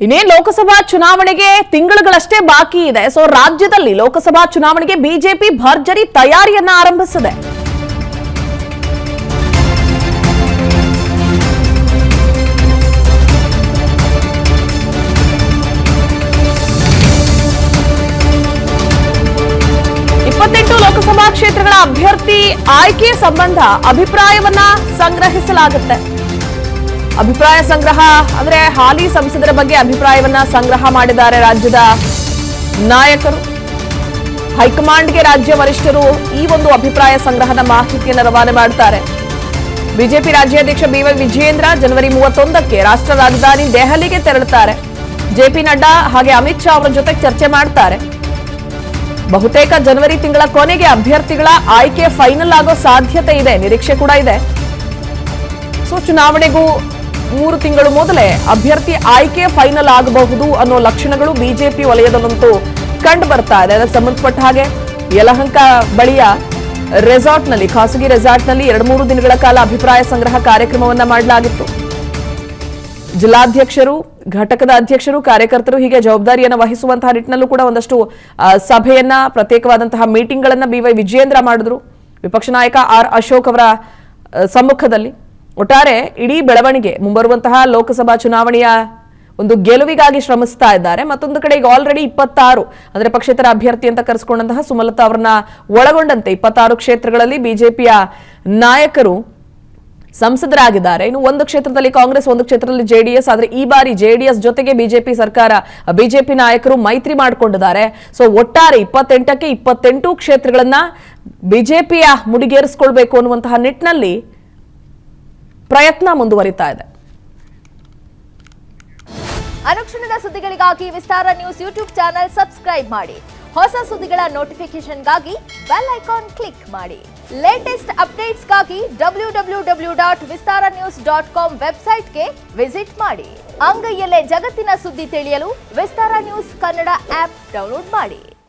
ಇನ್ನೇನು ಲೋಕಸಭಾ ಚುನಾವಣೆಗೆ ತಿಂಗಳುಗಳಷ್ಟೇ ಬಾಕಿ ಇದೆ. ಸೊ ರಾಜ್ಯದಲ್ಲಿ ಲೋಕಸಭಾ ಚುನಾವಣೆಗೆ ಬಿಜೆಪಿ ಭರ್ಜರಿ ತಯಾರಿಯನ್ನ ಆರಂಭಿಸಿದೆ. ಲೋಕಸಭಾ ಕ್ಷೇತ್ರಗಳ ಅಭ್ಯರ್ಥಿ ಆಯ್ಕೆ ಸಂಬಂಧ ಅಭಿಪ್ರಾಯವನ್ನ ಸಂಗ್ರಹಿಸಲಾಗುತ್ತೆ. ಅಭಿಪ್ರಾಯ ಸಂಗ್ರಹ ಅಂದ್ರೆ ಹಾಲಿ ಸಂಸದರ ಬಗ್ಗೆ ಅಭಿಪ್ರಾಯವನ್ನ ಸಂಗ್ರಹ ಮಾಡಿದ್ದಾರೆ ರಾಜ್ಯದ ನಾಯಕರು. ಹೈಕಮಾಂಡ್ಗೆ ರಾಜ್ಯ ವರಿಷ್ಠರು ಈ ಒಂದು ಅಭಿಪ್ರಾಯ ಸಂಗ್ರಹದ ಮಾಹಿತಿಯನ್ನು ರವಾನೆ ಮಾಡುತ್ತಾರೆ. ಬಿಜೆಪಿ ರಾಜ್ಯಾಧ್ಯಕ್ಷ ಬಿವೈ ವಿಜಯೇಂದ್ರ ಜನವರಿ 31ಕ್ಕೆ ರಾಷ್ಟ್ರ ರಾಜಧಾನಿ ದೆಹಲಿಗೆ ತೆರಳುತ್ತಾರೆ. ಜೆಪಿ ನಡ್ಡಾ ಹಾಗೆ ಅಮಿತ್ ಶಾ ಅವರ ಜೊತೆ ಚರ್ಚೆ ಮಾಡ್ತಾರೆ. ಬಹುತೇಕ ಜನವರಿ ತಿಂಗಳ ಕೊನೆಗೆ ಅಭ್ಯರ್ಥಿಗಳ ಆಯ್ಕೆ ಫೈನಲ್ ಆಗೋ ಸಾಧ್ಯತೆ ಇದೆ, ನಿರೀಕ್ಷೆ ಕೂಡ ಇದೆ. ಸೊ ಚುನಾವಣೆಗೂ 3 ತಿಂಗಳು ಮೊದಲೇ ಅಭ್ಯರ್ಥಿ ಆಯ್ಕೆ ಫೈನಲ್ ಆಗಬಹುದು ಅನ್ನೋ ಲಕ್ಷಣಗಳು ಬಿಜೆಪಿ ವಲಯದಲ್ಲಂತೂ ಕಂಡು ಬರ್ತಾ ಇದೆ. ಅದಕ್ಕೆ ಸಂಬಂಧಪಟ್ಟ ಹಾಗೆ ಯಲಹಂಕ ಬಳಿಯ ರೆಸಾರ್ಟ್ನಲ್ಲಿ, ಖಾಸಗಿ ರೆಸಾರ್ಟ್ನಲ್ಲಿ 2-3 ದಿನಗಳ ಕಾಲ ಅಭಿಪ್ರಾಯ ಸಂಗ್ರಹ ಕಾರ್ಯಕ್ರಮವನ್ನ ಮಾಡಲಾಗಿತ್ತು. ಜಿಲ್ಲಾಧ್ಯಕ್ಷರು, ಘಟಕದ ಅಧ್ಯಕ್ಷರು, ಕಾರ್ಯಕರ್ತರು ಹೀಗೆ ಜವಾಬ್ದಾರಿಯನ್ನು ವಹಿಸುವಂತಹ ನಿಟ್ಟಿನಲ್ಲೂ ಕೂಡ ಒಂದಷ್ಟು ಸಭೆಯನ್ನ, ಪ್ರತ್ಯೇಕವಾದಂತಹ ಮೀಟಿಂಗ್ ಗಳನ್ನ ಬಿವೈ ವಿಜಯೇಂದ್ರ ಮಾಡಿದ್ರು ವಿಪಕ್ಷ ನಾಯಕ ಆರ್ ಅಶೋಕ್ ಅವರ ಸಮ್ಮುಖದಲ್ಲಿ. ಒಟ್ಟಾರೆ ಇಡೀ ಬೆಳವಣಿಗೆ ಮುಂಬರುವಂತಹ ಲೋಕಸಭಾ ಚುನಾವಣೆಯ ಒಂದು ಗೆಲುವಿಗಾಗಿ ಶ್ರಮಿಸ್ತಾ ಇದ್ದಾರೆ. ಮತ್ತೊಂದು ಕಡೆ ಈಗ ಆಲ್ರೆಡಿ 26 ಅಂದ್ರೆ ಪಕ್ಷೇತರ ಅಭ್ಯರ್ಥಿ ಅಂತ ಕರೆಸಿಕೊಂಡಂತಹ ಸುಮಲತಾ ಅವರನ್ನ ಒಳಗೊಂಡಂತೆ 26 ಕ್ಷೇತ್ರಗಳಲ್ಲಿ ಬಿಜೆಪಿಯ ನಾಯಕರು ಸಂಸದರಾಗಿದ್ದಾರೆ. ಇನ್ನು ಒಂದು ಕ್ಷೇತ್ರದಲ್ಲಿ ಕಾಂಗ್ರೆಸ್, ಒಂದು ಕ್ಷೇತ್ರದಲ್ಲಿ ಜೆಡಿಎಸ್. ಆದ್ರೆ ಈ ಬಾರಿ ಜೆಡಿಎಸ್ ಜೊತೆಗೆ ಬಿಜೆಪಿ ನಾಯಕರು ಮೈತ್ರಿ ಮಾಡಿಕೊಂಡಿದ್ದಾರೆ. ಸೊ ಒಟ್ಟಾರೆ 28ಕ್ಕೆ 28 ಕ್ಷೇತ್ರಗಳನ್ನ ಬಿಜೆಪಿಯ ಮುಡಿಗೇರಿಸಿಕೊಳ್ಬೇಕು ಅನ್ನುವಂತಹ ನಿಟ್ಟಿನಲ್ಲಿ ಪ್ರಯತ್ನ ಮುಂದುವರಿತಾ ಇದೆ. ಅನುಕ್ಷಣದ ಸುದ್ದಿಗಳಿಗಾಗಿ ವಿಸ್ತಾರ ನ್ಯೂಸ್ ಯೂಟ್ಯೂಬ್ ಚಾನೆಲ್ ಸಬ್ಸ್ಕ್ರೈಬ್ ಮಾಡಿ. ಹೊಸ ಸುದ್ದಿಗಳ ನೋಟಿಫಿಕೇಶನ್ಗಾಗಿ ಬೆಲ್ ಐಕಾನ್ ಕ್ಲಿಕ್ ಮಾಡಿ. ಲೇಟೆಸ್ಟ್ ಅಪ್ಡೇಟ್ಸ್ಗಾಗಿ www.vistaranews.com ವೆಬ್ಸೈಟ್ಗೆ ವಿಸಿಟ್ ಮಾಡಿ. ಅಂಗೈಯಲ್ಲೇ ಜಗತ್ತಿನ ಸುದ್ದಿ ತಿಳಿಯಲು ವಿಸ್ತಾರ ನ್ಯೂಸ್ ಕನ್ನಡ ಆಪ್ ಡೌನ್ಲೋಡ್ ಮಾಡಿ.